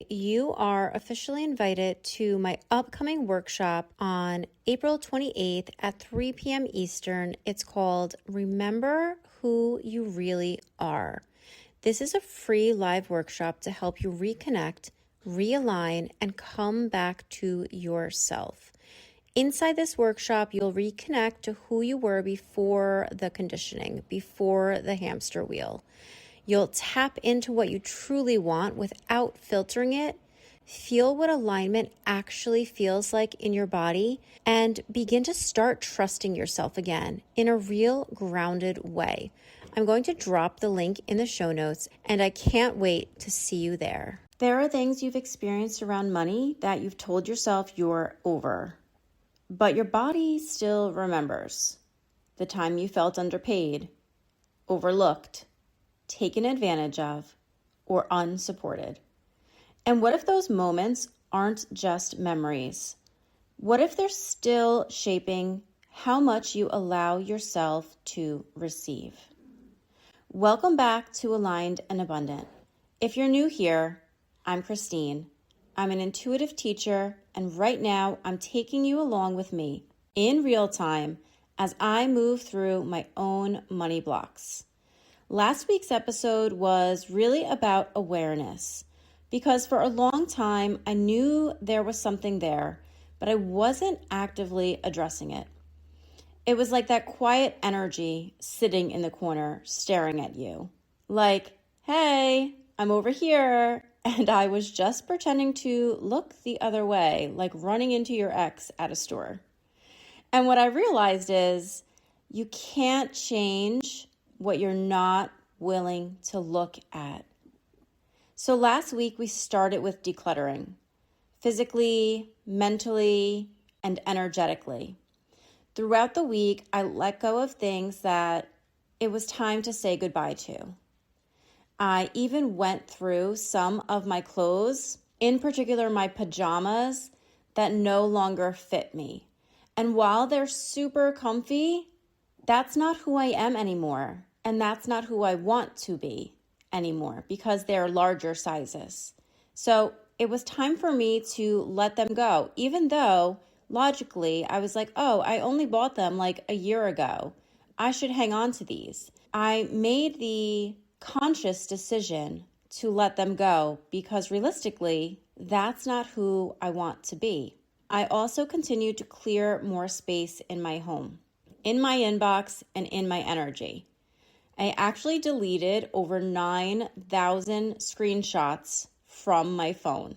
you are officially invited to my upcoming workshop on April 28th at 3 p.m. Eastern. It's called Remember Who You Really Are. This is a free live workshop to help you reconnect, realign, and come back to yourself. Inside this workshop, you'll reconnect to who you were before the conditioning, before the hamster wheel. You'll tap into what you truly want without filtering it, feel what alignment actually feels like in your body, and begin to start trusting yourself again in a real grounded way. I'm going to drop the link in the show notes, and I can't wait to see you there. There are things you've experienced around money that you've told yourself you're over, but your body still remembers the time you felt underpaid, overlooked, taken advantage of, or unsupported. And what if those moments aren't just memories? What if they're still shaping how much you allow yourself to receive? Welcome back to Aligned and Abundant. If you're new here, I'm Christine. I'm an intuitive teacher, and right now I'm taking you along with me in real time as I move through my own money blocks. Last week's episode was really about awareness because for a long time I knew there was something there, but I wasn't actively addressing it. It was like that quiet energy sitting in the corner staring at you. Like, hey, I'm over here. And I was just pretending to look the other way, like running into your ex at a store. And what I realized is you can't change what you're not willing to look at. So last week we started with decluttering, physically, mentally, and energetically. Throughout the week, I let go of things that it was time to say goodbye to. I even went through some of my clothes, in particular my pajamas, that no longer fit me. And while they're super comfy, that's not who I am anymore. And that's not who I want to be anymore because they're larger sizes. So it was time for me to let them go, even though logically I was like, oh, I only bought them like a year ago. I should hang on to these. I made the conscious decision to let them go because realistically, that's not who I want to be. I also continued to clear more space in my home, in my inbox, and in my energy. I actually deleted over 9,000 screenshots from my phone.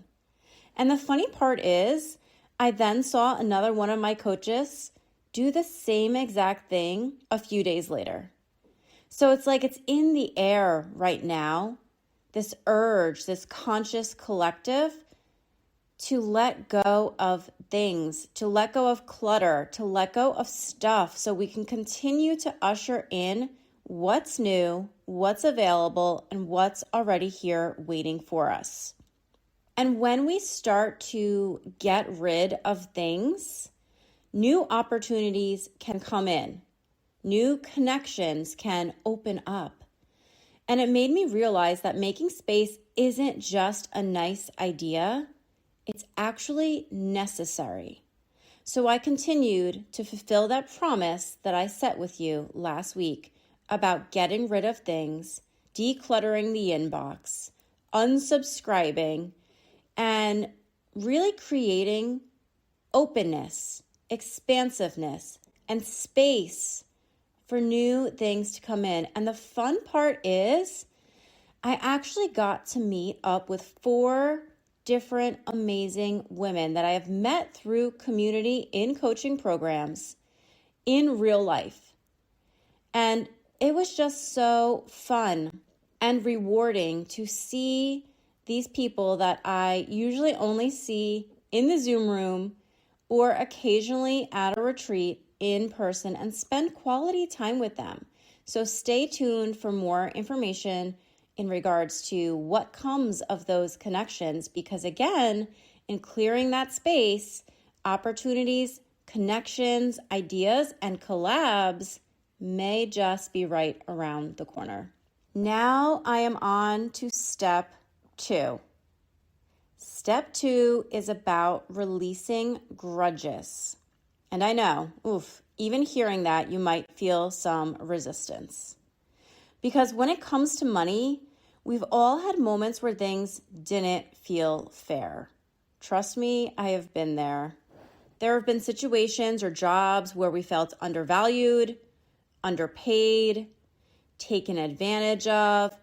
And the funny part is, I then saw another one of my coaches do the same exact thing a few days later. So it's like it's in the air right now, this urge, this conscious collective to let go of things, to let go of clutter, to let go of stuff so we can continue to usher in what's new, what's available, and what's already here waiting for us. And when we start to get rid of things, new opportunities can come in. New connections can open up. And it made me realize that making space isn't just a nice idea, it's actually necessary. So I continued to fulfill that promise that I set with you last week about getting rid of things, decluttering the inbox, unsubscribing, and really creating openness, expansiveness, and space for new things to come in. And the fun part is I actually got to meet up with 4 different amazing women that I have met through community in coaching programs in real life. And it was just so fun and rewarding to see these people that I usually only see in the Zoom room or occasionally at a retreat in person and spend quality time with them. So stay tuned for more information in regards to what comes of those connections, because again, in clearing that space, opportunities, connections, ideas, and collabs may just be right around the corner. Now I am on to step 2. Step 2 is about releasing grudges. And I know, even hearing that, you might feel some resistance. Because when it comes to money, we've all had moments where things didn't feel fair. Trust me, I have been there. There have been situations or jobs where we felt undervalued, underpaid, taken advantage of,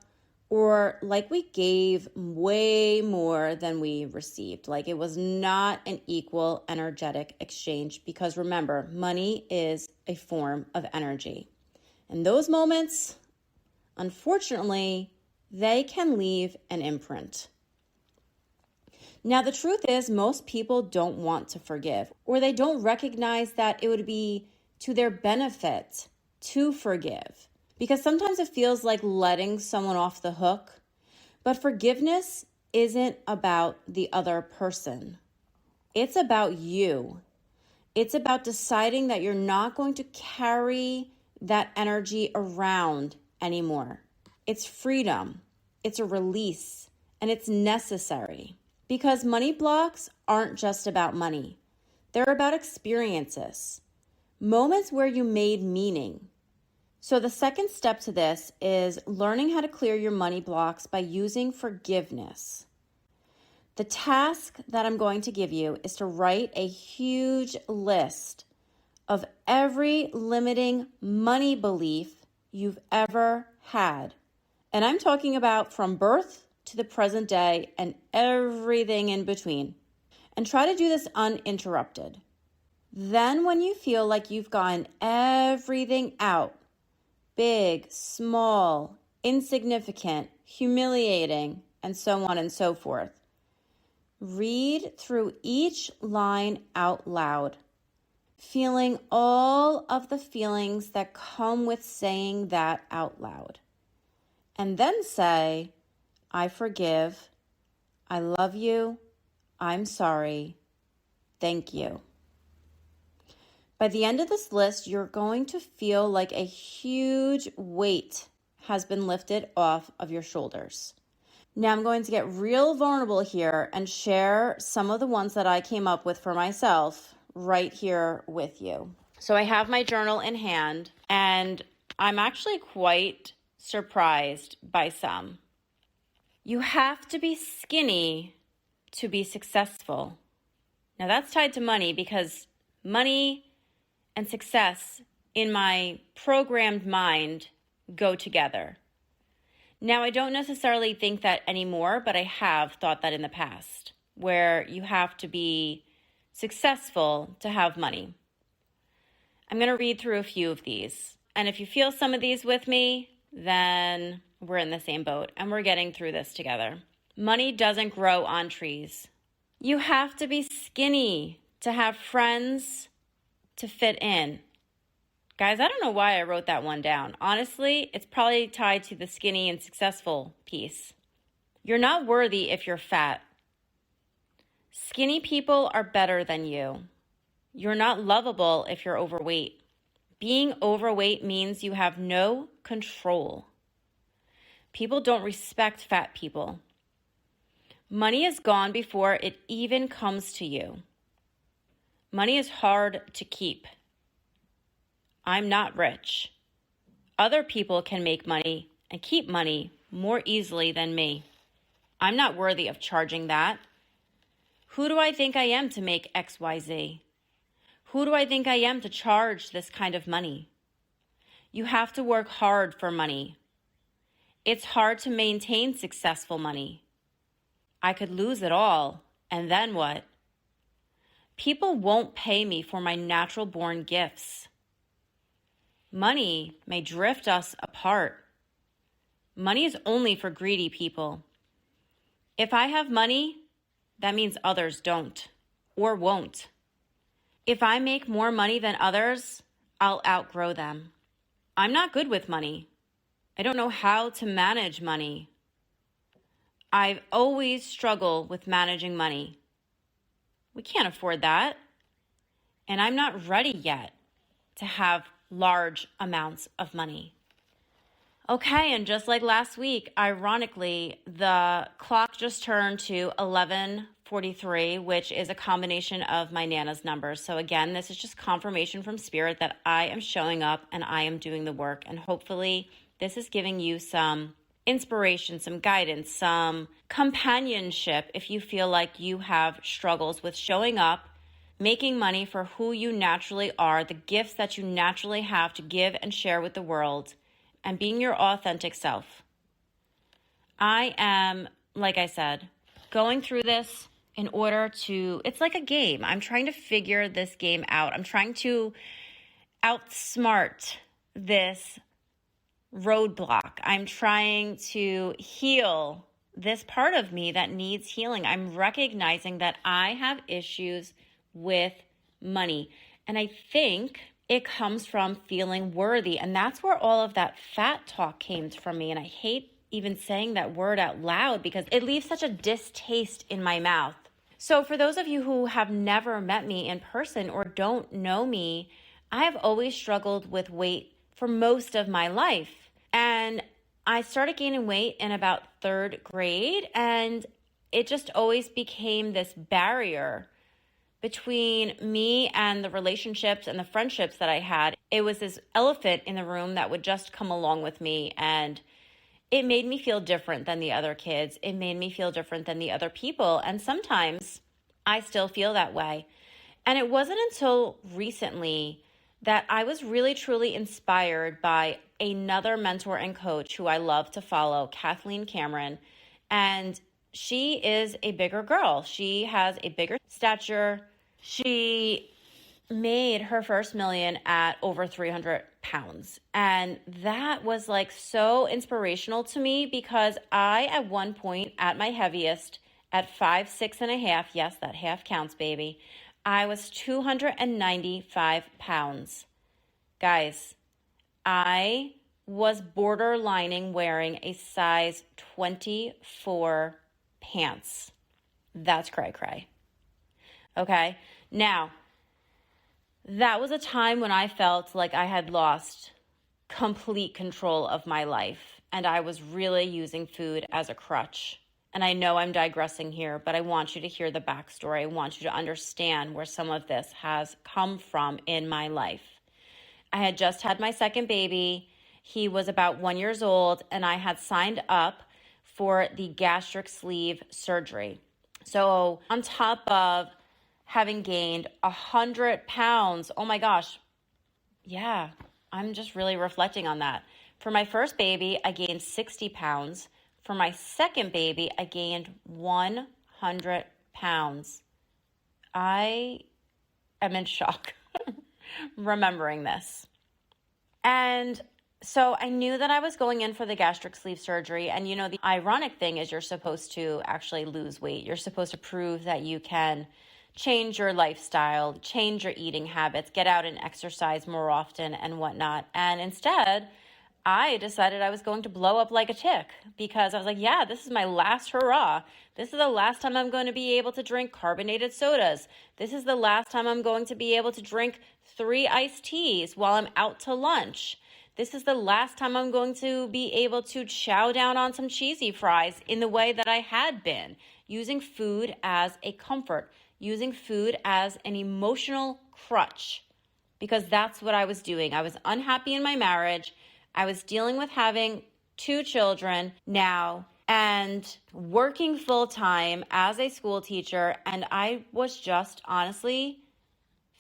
or like we gave way more than we received. Like it was not an equal energetic exchange, because remember, money is a form of energy. And those moments, unfortunately, they can leave an imprint. Now, the truth is, most people don't want to forgive, or they don't recognize that it would be to their benefit to forgive. Because sometimes it feels like letting someone off the hook, but forgiveness isn't about the other person. It's about you. It's about deciding that you're not going to carry that energy around anymore. It's freedom, it's a release, and it's necessary. Because money blocks aren't just about money. They're about experiences, moments where you made meaning. So the second step to this is learning how to clear your money blocks by using forgiveness. The task that I'm going to give you is to write a huge list of every limiting money belief you've ever had. And I'm talking about from birth to the present day and everything in between. And try to do this uninterrupted. Then when you feel like you've gotten everything out, big, small, insignificant, humiliating, and so on and so forth, read through each line out loud, feeling all of the feelings that come with saying that out loud. And then say, I forgive, I love you, I'm sorry, thank you. By the end of this list, you're going to feel like a huge weight has been lifted off of your shoulders. Now I'm going to get real vulnerable here and share some of the ones that I came up with for myself right here with you. So I have my journal in hand, and I'm actually quite surprised by some. You have to be skinny to be successful. Now that's tied to money, because money and success in my programmed mind go together. Now, I don't necessarily think that anymore, but I have thought that in the past, where you have to be successful to have money. I'm going to read through a few of these. And if you feel some of these with me, then we're in the same boat and we're getting through this together. Money doesn't grow on trees. You have to be skinny to have friends to fit in. Guys, I don't know why I wrote that one down. Honestly, it's probably tied to the skinny and successful piece. You're not worthy if you're fat. Skinny people are better than you. You're not lovable if you're overweight. Being overweight means you have no control. People don't respect fat people. Money is gone before it even comes to you. Money is hard to keep. I'm not rich. Other people can make money and keep money more easily than me. I'm not worthy of charging that. Who do I think I am to make XYZ? Who do I think I am to charge this kind of money? You have to work hard for money. It's hard to maintain successful money. I could lose it all, and then what? People won't pay me for my natural-born gifts. Money may drift us apart. Money is only for greedy people. If I have money, that means others don't or won't. If I make more money than others, I'll outgrow them. I'm not good with money. I don't know how to manage money. I've always struggled with managing money. We can't afford that. And I'm not ready yet to have large amounts of money. Okay, and just like last week, ironically, the clock just turned to 11:45 43, which is a combination of my Nana's numbers. So again, this is just confirmation from Spirit that I am showing up and I am doing the work. And hopefully this is giving you some inspiration, some guidance, some companionship if you feel like you have struggles with showing up, making money for who you naturally are, the gifts that you naturally have to give and share with the world, and being your authentic self. I am, like I said, going through this in order to, it's like a game. I'm trying to figure this game out. I'm trying to outsmart this roadblock. I'm trying to heal this part of me that needs healing. I'm recognizing that I have issues with money. And I think it comes from feeling worthy. And that's where all of that fat talk came from me. And I hate even saying that word out loud because it leaves such a distaste in my mouth. So for those of you who have never met me in person or don't know me, I have always struggled with weight for most of my life. And I started gaining weight in about third grade, and it just always became this barrier between me and the relationships and the friendships that I had. It was this elephant in the room that would just come along with me, and it made me feel different than the other kids. It made me feel different than the other people. And sometimes I still feel that way. And it wasn't until recently that I was really, truly inspired by another mentor and coach who I love to follow, Kathleen Cameron. And she is a bigger girl. She has a bigger stature. She made her first million at over 300 pounds. And that was like so inspirational to me because I, at one point at my heaviest, at 5'6.5", yes, that half counts, baby, I was 295 pounds. Guys, I was borderlining wearing a size 24 pants. That's cray cray. Okay. Now, that was a time when I felt like I had lost complete control of my life and I was really using food as a crutch. And I know I'm digressing here, but I want you to hear the backstory. I want you to understand where some of this has come from in my life. I had just had my second baby. He was about 1 year old, and I had signed up for the gastric sleeve surgery. So on top of having gained 100 pounds, oh my gosh, yeah, I'm just really reflecting on that. For my first baby, I gained 60 pounds. For my second baby, I gained 100 pounds. I am in shock remembering this. And so I knew that I was going in for the gastric sleeve surgery. And you know, the ironic thing is you're supposed to actually lose weight. You're supposed to prove that you can change your lifestyle, change your eating habits, get out and exercise more often and whatnot. And instead, I decided I was going to blow up like a tick because I was like, yeah, this is my last hurrah. This is the last time I'm going to be able to drink carbonated sodas. This is the last time I'm going to be able to drink 3 iced teas while I'm out to lunch. This is the last time I'm going to be able to chow down on some cheesy fries in the way that I had been, using food as a comfort, using food as an emotional crutch, because that's what I was doing. I was unhappy in my marriage. I was dealing with having 2 children now and working full time as a school teacher. And I was just honestly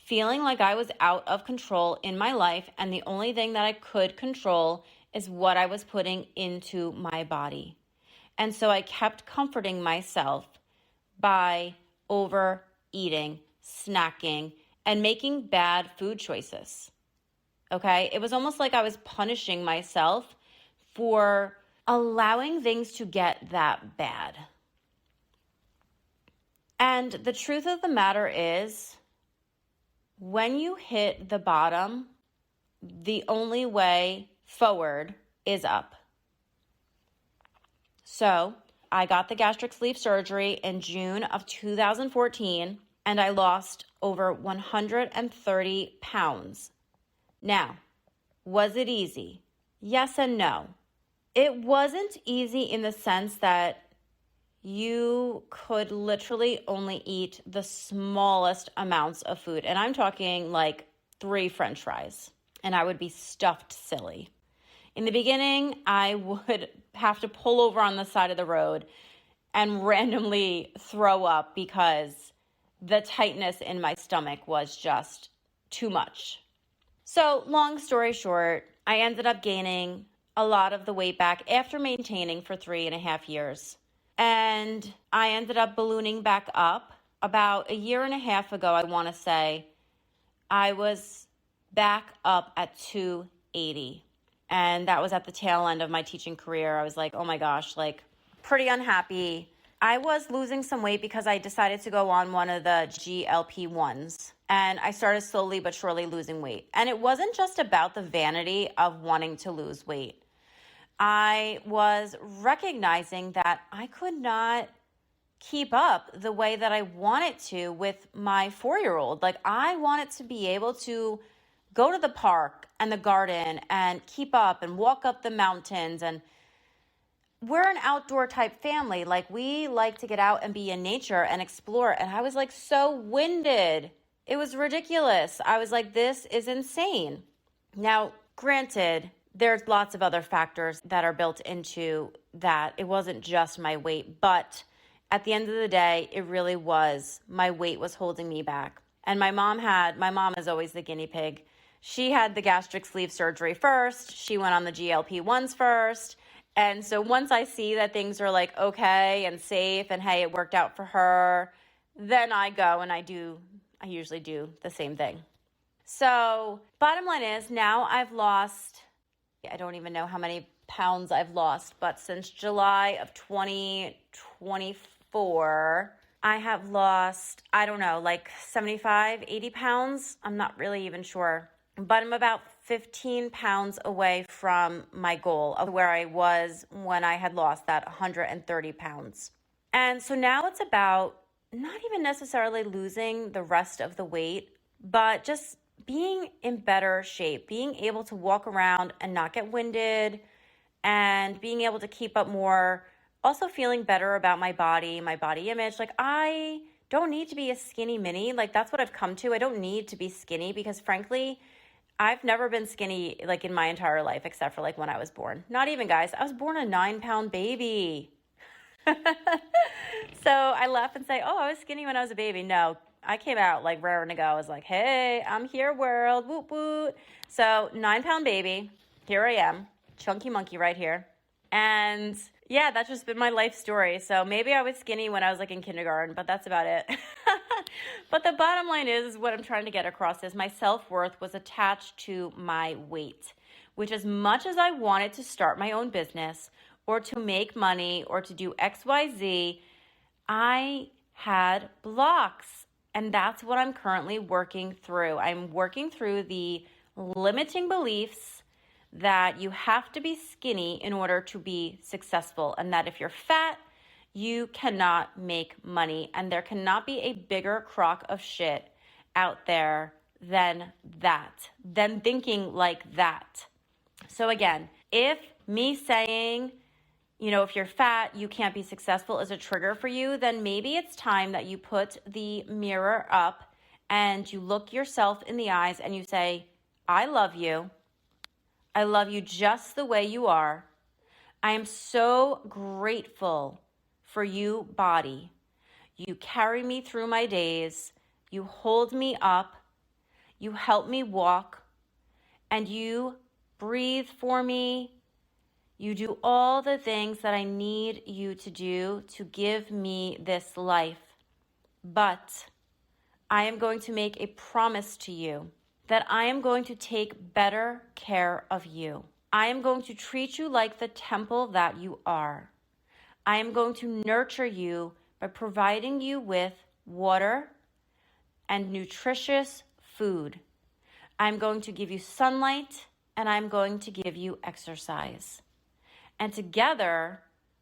feeling like I was out of control in my life. And the only thing that I could control is what I was putting into my body. And so I kept comforting myself by overeating, snacking, and making bad food choices. Okay, it was almost like I was punishing myself for allowing things to get that bad. And the truth of the matter is, when you hit the bottom, the only way forward is up. So I got the gastric sleeve surgery in June of 2014, and I lost over 130 pounds. Now, was it easy? Yes and no. It wasn't easy in the sense that you could literally only eat the smallest amounts of food. And I'm talking like 3 French fries, and I would be stuffed silly. In the beginning, I would have to pull over on the side of the road and randomly throw up because the tightness in my stomach was just too much. So long story short, I ended up gaining a lot of the weight back after maintaining for 3.5 years. And I ended up ballooning back up. About 1.5 years ago, I want to say, I was back up at 280. And that was at the tail end of my teaching career. I was like, oh my gosh, like pretty unhappy. I was losing some weight because I decided to go on one of the GLP-1s. And I started slowly but surely losing weight. And it wasn't just about the vanity of wanting to lose weight. I was recognizing that I could not keep up the way that I wanted to with my 4-year-old. Like, I wanted to be able to go to the park and the garden and keep up and walk up the mountains. And we're an outdoor type family. Like, we like to get out and be in nature and explore. And I was like so winded. It was ridiculous. I was like, this is insane. Now, granted, there's lots of other factors that are built into that. It wasn't just my weight, but at the end of the day, it really was. My weight was holding me back. And my mom is always the guinea pig. She had the gastric sleeve surgery first. She went on the GLP-1s first. And so once I see that things are like okay and safe and hey, it worked out for her, then I go and I usually do the same thing. So bottom line is now I've lost, I don't even know how many pounds I've lost, but since July of 2024, I have lost, I don't know, like 75, 80 pounds. I'm not really even sure, but I'm about 15 pounds away from my goal of where I was when I had lost that 130 pounds. And so now it's about not even necessarily losing the rest of the weight, but just being in better shape, being able to walk around and not get winded, and being able to keep up more, also feeling better about my body image. Like, I don't need to be a skinny mini. Like, that's what I've come to. I don't need to be skinny because frankly, I've never been skinny like in my entire life, except for like when I was born. Not even, guys, I was born a 9-pound baby. So I laugh and say, oh, I was skinny when I was a baby. No, I came out like raring to go. I was like, hey, I'm here, world, woot woot. So 9-pound baby, here I am, chunky monkey right here. And yeah, that's just been my life story. So maybe I was skinny when I was like in kindergarten, but that's about it. But the bottom line is what I'm trying to get across is my self-worth was attached to my weight, which as much as I wanted to start my own business or to make money or to do XYZ, I had blocks. And that's what I'm currently working through. I'm working through the limiting beliefs that you have to be skinny in order to be successful, and that if you're fat, you cannot make money, and there cannot be a bigger crock of shit out there than that, than thinking like that. So again, if me saying, if you're fat, you can't be successful is a trigger for you, then maybe it's time that you put the mirror up and you look yourself in the eyes and you say, I love you. I love you just the way you are. I am so grateful for you, body. You carry me through my days. You hold me up. You help me walk. And you breathe for me. You do all the things that I need you to do to give me this life. But I am going to make a promise to you that I am going to take better care of you. I am going to treat you like the temple that you are. I am going to nurture you by providing you with water and nutritious food. I'm going to give you sunlight, and I'm going to give you exercise. And together,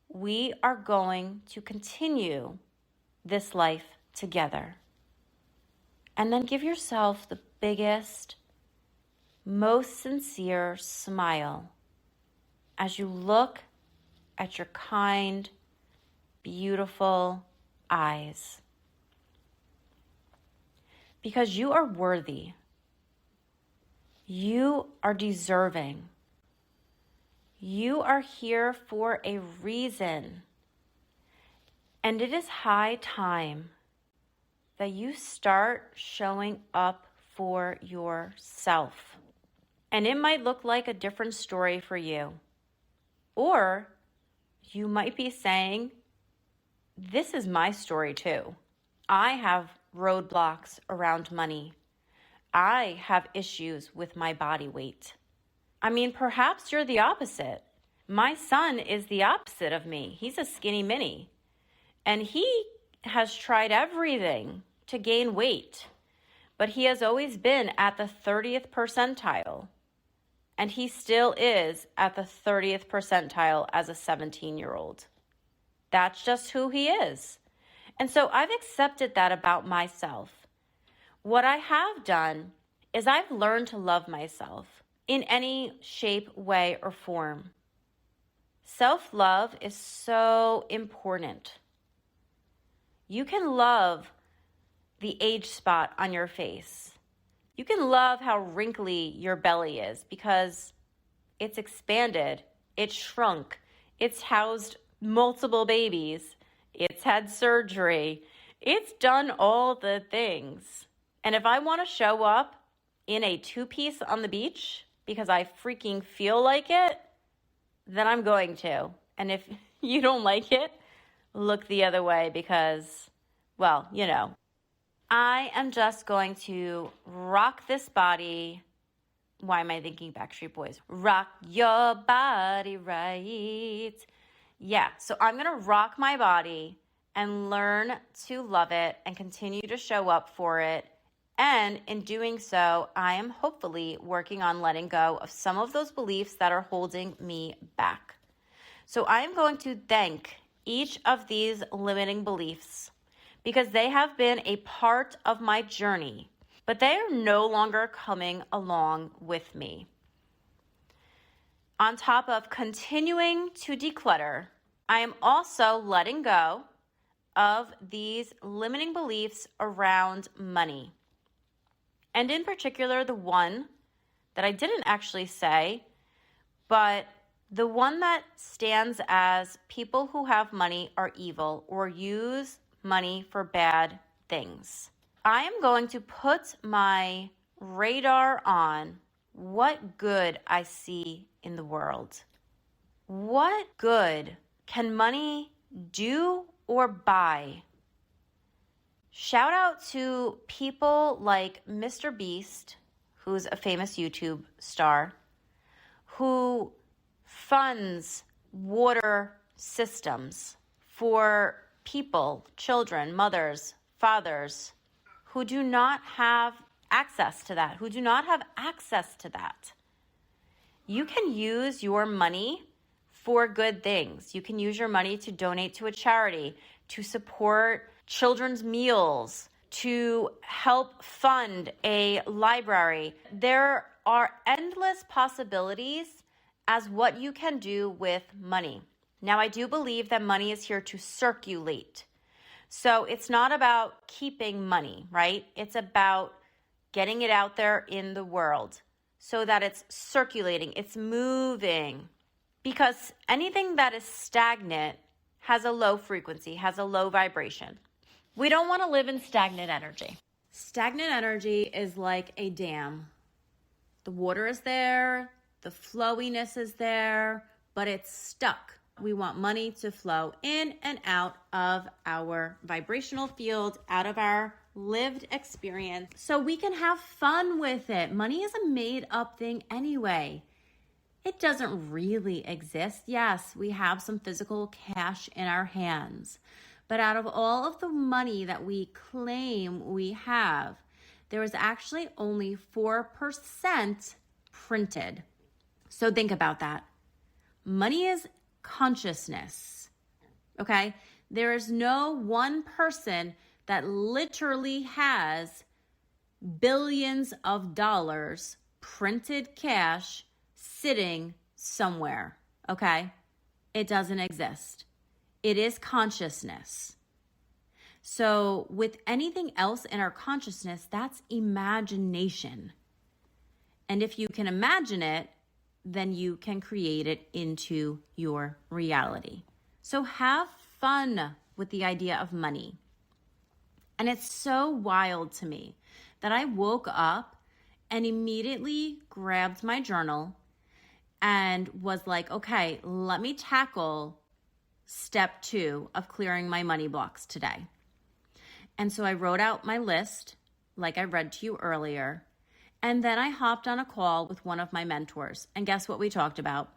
we are going to continue this life together. And then give yourself the biggest, most sincere smile as you look at your kind, beautiful eyes. Because you are worthy. You are deserving. You are here for a reason. And it is high time that you start showing up for yourself. And it might look like a different story for you. Or you might be saying, this is my story too. I have roadblocks around money. I have issues with my body weight. I mean, perhaps you're the opposite. My son is the opposite of me. He's a skinny mini. And he has tried everything to gain weight. But he has always been at the 30th percentile. And he still is at the 30th percentile as a 17-year-old. That's just who he is. And so I've accepted that about myself. What I have done is I've learned to love myself in any shape, way, or form. Self-love is so important. You can love the age spot on your face. You can love how wrinkly your belly is because it's expanded, it's shrunk, it's housed multiple babies, it's had surgery, it's done all the things. And if I want to show up in a two-piece on the beach because I freaking feel like it, then I'm going to. And if you don't like it, look the other way because, well, you know. I am just going to rock this body. Why am I thinking Backstreet Boys? Rock your body right. Yeah, so I'm going to rock my body and learn to love it and continue to show up for it. And in doing so, I am hopefully working on letting go of some of those beliefs that are holding me back. So I am going to thank each of these limiting beliefs because they have been a part of my journey, but they are no longer coming along with me. On top of continuing to declutter, I am also letting go of these limiting beliefs around money. And in particular, the one that I didn't actually say, but the one that stands as people who have money are evil or use money for bad things. I am going to put my radar on what good I see in the world. What good can money do or buy? Shout out to people like Mr. Beast, who's a famous YouTube star, who funds water systems for people, children, mothers, fathers, who do not have access to that, You can use your money for good things. You can use your money to donate to a charity, to support children's meals, to help fund a library. There are endless possibilities as what you can do with money. Now, I do believe that money is here to circulate. So it's not about keeping money, right? It's about getting it out there in the world so that it's circulating, it's moving. Because anything that is stagnant has a low frequency, has a low vibration. We don't want to live in stagnant energy. Stagnant energy is like a dam. The water is there, the flowiness is there, but it's stuck. We want money to flow in and out of our vibrational field, out of our lived experience, so we can have fun with it. Money is a made-up thing anyway. It doesn't really exist. Yes, we have some physical cash in our hands, but out of all of the money that we claim we have, there is actually only 4% printed. So think about that. Money is consciousness, okay? There is no one person that literally has billions of dollars printed cash sitting somewhere, okay? It doesn't exist. It is consciousness. So with anything else in our consciousness, that's imagination. And if you can imagine it, then you can create it into your reality. So have fun with the idea of money. And it's so wild to me that I woke up and immediately grabbed my journal and was like, okay, let me tackle step 2 of clearing my money blocks today. And so I wrote out my list, like I read to you earlier, and then I hopped on a call with one of my mentors. And guess what we talked about?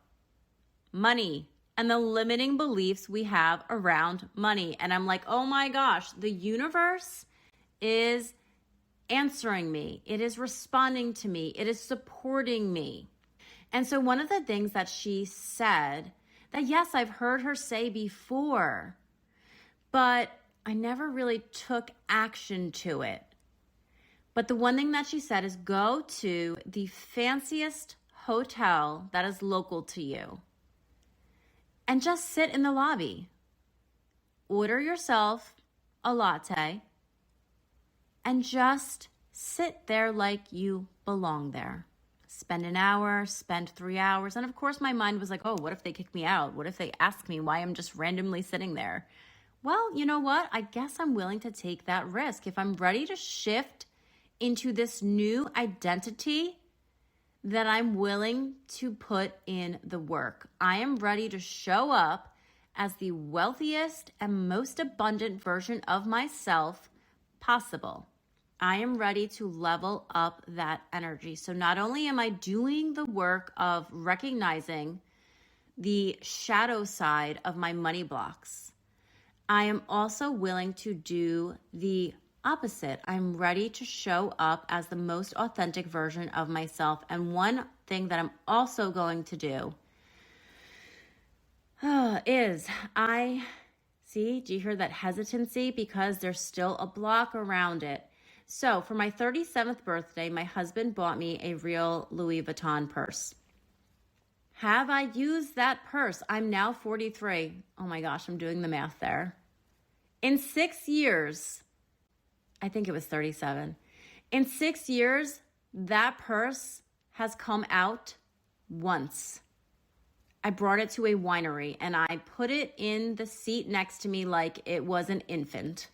Money and the limiting beliefs we have around money. And I'm like, oh my gosh, the universe is answering me. It is responding to me. It is supporting me. And so one of the things that she said that, yes, I've heard her say before, but I never really took action to it. But the one thing that she said is go to the fanciest hotel that is local to you and just sit in the lobby. Order yourself a latte and just sit there like you belong there. Spend an hour, spend 3 hours. And of course, my mind was like, oh, what if they kick me out? What if they ask me why I'm just randomly sitting there? Well, you know what? I guess I'm willing to take that risk. If I'm ready to shift into this new identity, then I'm willing to put in the work. I am ready to show up as the wealthiest and most abundant version of myself possible. I am ready to level up that energy. So not only am I doing the work of recognizing the shadow side of my money blocks, I am also willing to do the opposite. I'm ready to show up as the most authentic version of myself. And one thing that I'm also going to do is do you hear that hesitancy? Because there's still a block around it. So for my 37th birthday, my husband bought me a real Louis Vuitton purse. Have I used that purse? I'm now 43. Oh my gosh, I'm doing the math there. In 6 years, I think it was 37. In 6 years, that purse has come out once. I brought it to a winery and I put it in the seat next to me like it was an infant.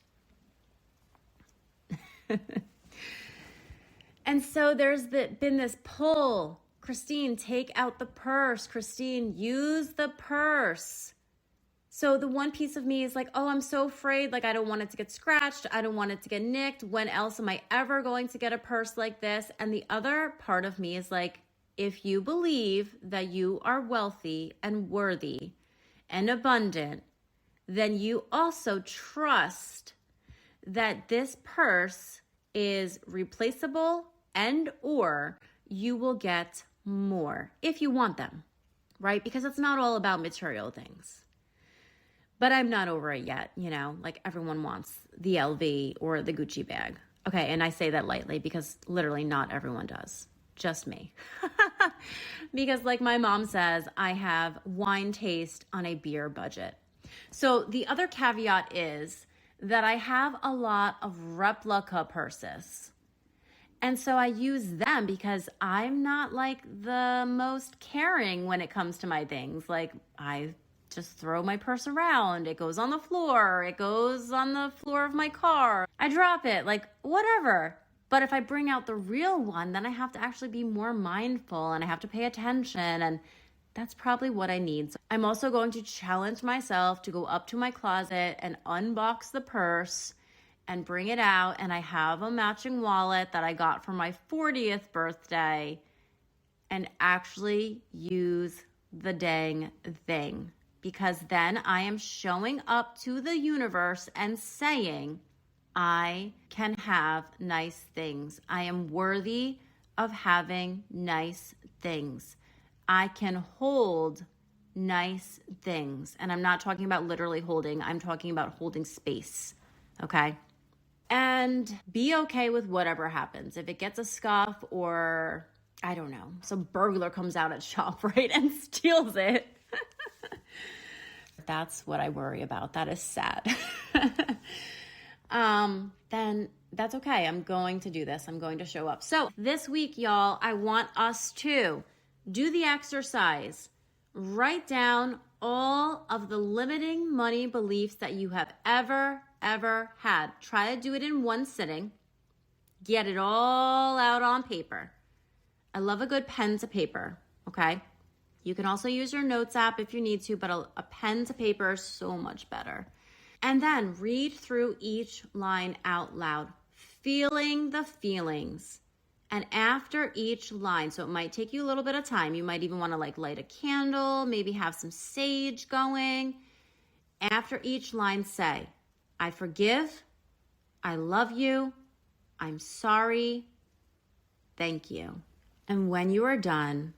And so there's been this pull. Christine, take out the purse. Christine, use the purse. So the one piece of me is like, oh, I'm so afraid. Like, I don't want it to get scratched. I don't want it to get nicked. When else am I ever going to get a purse like this? And the other part of me is like, if you believe that you are wealthy and worthy and abundant, then you also trust that this purse is replaceable and or you will get more if you want them, right? Because it's not all about material things. But I'm not over it yet, like everyone wants the LV or the Gucci bag. Okay, and I say that lightly because literally not everyone does, just me. Because like my mom says, I have wine taste on a beer budget. So the other caveat is that I have a lot of replica purses. And so I use them because I'm not like the most caring when it comes to my things. Like I just throw my purse around. It goes on the floor. It goes on the floor of my car. I drop it, like whatever. But if I bring out the real one, then I have to actually be more mindful and I have to pay attention. And that's probably what I need. So I'm also going to challenge myself to go up to my closet and unbox the purse and bring it out. And I have a matching wallet that I got for my 40th birthday and actually use the dang thing. Because then I am showing up to the universe and saying, I can have nice things. I am worthy of having nice things. I can hold nice things. And I'm not talking about literally holding. I'm talking about holding space. Okay? And be okay with whatever happens. If it gets a scuff or, I don't know, some burglar comes out at ShopRite and steals it. That's what I worry about. That is sad. Then that's okay. I'm going to do this. I'm going to show up. So this week, y'all, I want us to do the exercise. Write down all of the limiting money beliefs that you have ever had. Try to do it in one sitting. Get it all out on paper. I love a good pen to paper, okay? You can also use your notes app if you need to, but a pen to paper is so much better. And then read through each line out loud, feeling the feelings. And after each line, so it might take you a little bit of time. You might even want to light a candle, maybe have some sage going. After each line, say, I forgive, I love you, I'm sorry, thank you. And when you are done,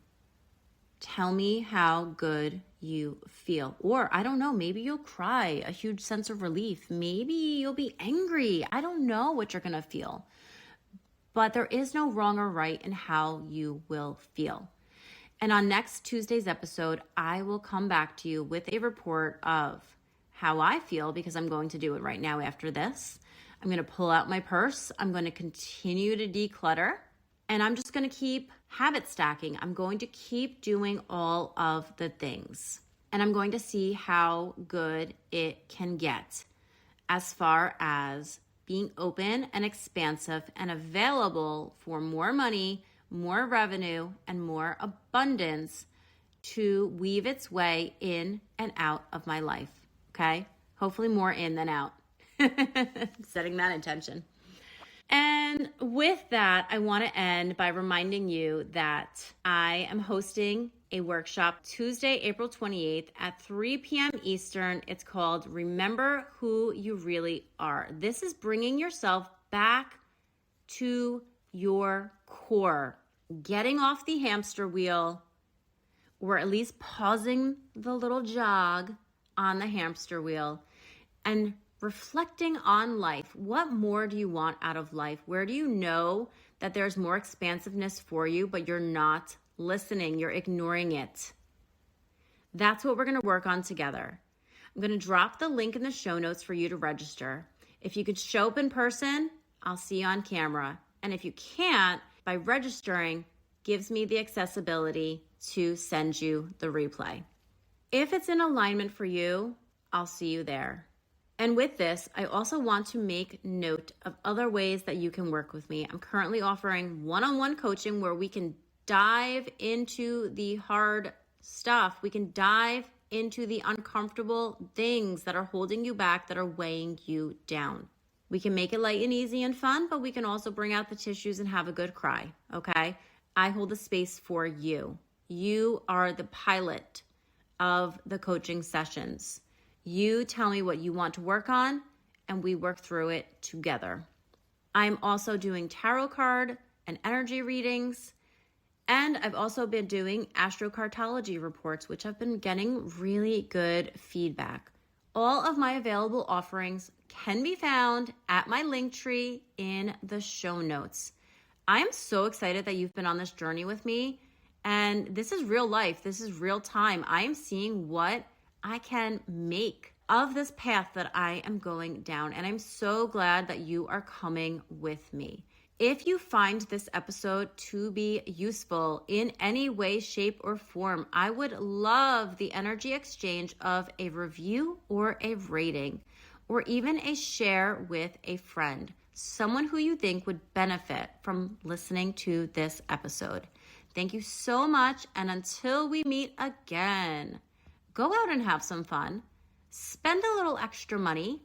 tell me how good you feel. Or I don't know, maybe you'll cry, a huge sense of relief. Maybe you'll be angry. I don't know what you're going to feel. But there is no wrong or right in how you will feel. And on next Tuesday's episode, I will come back to you with a report of how I feel, because I'm going to do it right now after this. I'm going to pull out my purse. I'm going to continue to declutter. And I'm just going to keep habit stacking. I'm going to keep doing all of the things. And I'm going to see how good it can get as far as being open and expansive and available for more money, more revenue, and more abundance to weave its way in and out of my life. Okay? Hopefully more in than out. Setting that intention. And with that, I want to end by reminding you that I am hosting a workshop Tuesday, April 28th at 3 p.m. Eastern. It's called Remember Who You Really Are. This is bringing yourself back to your core, getting off the hamster wheel, or at least pausing the little jog on the hamster wheel and reflecting on life. What more do you want out of life? Where do you know that there's more expansiveness for you, but you're not listening? You're ignoring it. That's what we're going to work on together. I'm going to drop the link in the show notes for you to register. If you could show up in person, I'll see you on camera. And if you can't, by registering, gives me the accessibility to send you the replay. If it's in alignment for you, I'll see you there. And with this, I also want to make note of other ways that you can work with me. I'm currently offering one-on-one coaching where we can dive into the hard stuff. We can dive into the uncomfortable things that are holding you back, that are weighing you down. We can make it light and easy and fun, but we can also bring out the tissues and have a good cry, okay? I hold the space for you. You are the pilot of the coaching sessions. You tell me what you want to work on, and we work through it together. I'm also doing tarot card and energy readings, and I've also been doing astrocartology reports, which have been getting really good feedback. All of my available offerings can be found at my link tree in the show notes. I am so excited that you've been on this journey with me, and this is real life. This is real time. I am seeing what I can make of this path that I am going down. And I'm so glad that you are coming with me. If you find this episode to be useful in any way, shape, or form, I would love the energy exchange of a review or a rating, or even a share with a friend, someone who you think would benefit from listening to this episode. Thank you so much. And until we meet again, go out and have some fun. Spend a little extra money.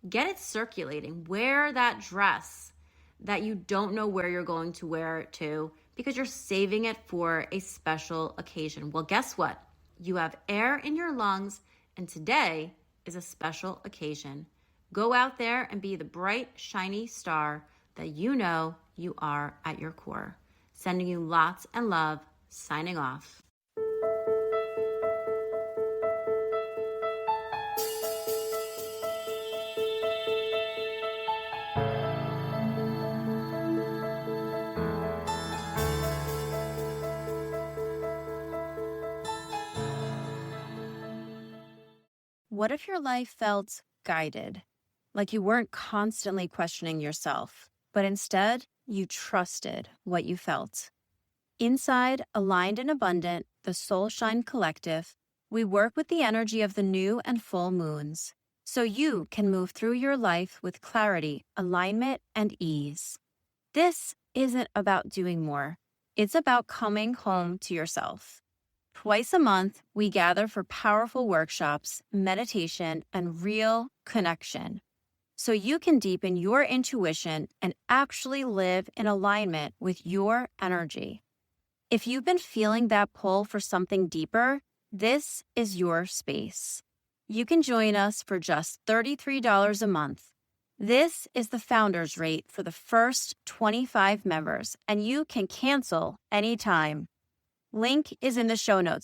Get it circulating. Wear that dress that you don't know where you're going to wear it to because you're saving it for a special occasion. Well, guess what? You have air in your lungs, and today is a special occasion. Go out there and be the bright, shiny star that you know you are at your core. Sending you lots and love. Signing off. What if your life felt guided? Like you weren't constantly questioning yourself, but instead you trusted what you felt. Inside Aligned and Abundant, the Soul Shine Collective, we work with the energy of the new and full moons so you can move through your life with clarity, alignment, and ease. This isn't about doing more. It's about coming home to yourself. Twice a month, we gather for powerful workshops, meditation, and real connection so you can deepen your intuition and actually live in alignment with your energy. If you've been feeling that pull for something deeper, this is your space. You can join us for just $33 a month. This is the founder's rate for the first 25 members, and you can cancel anytime. Link is in the show notes.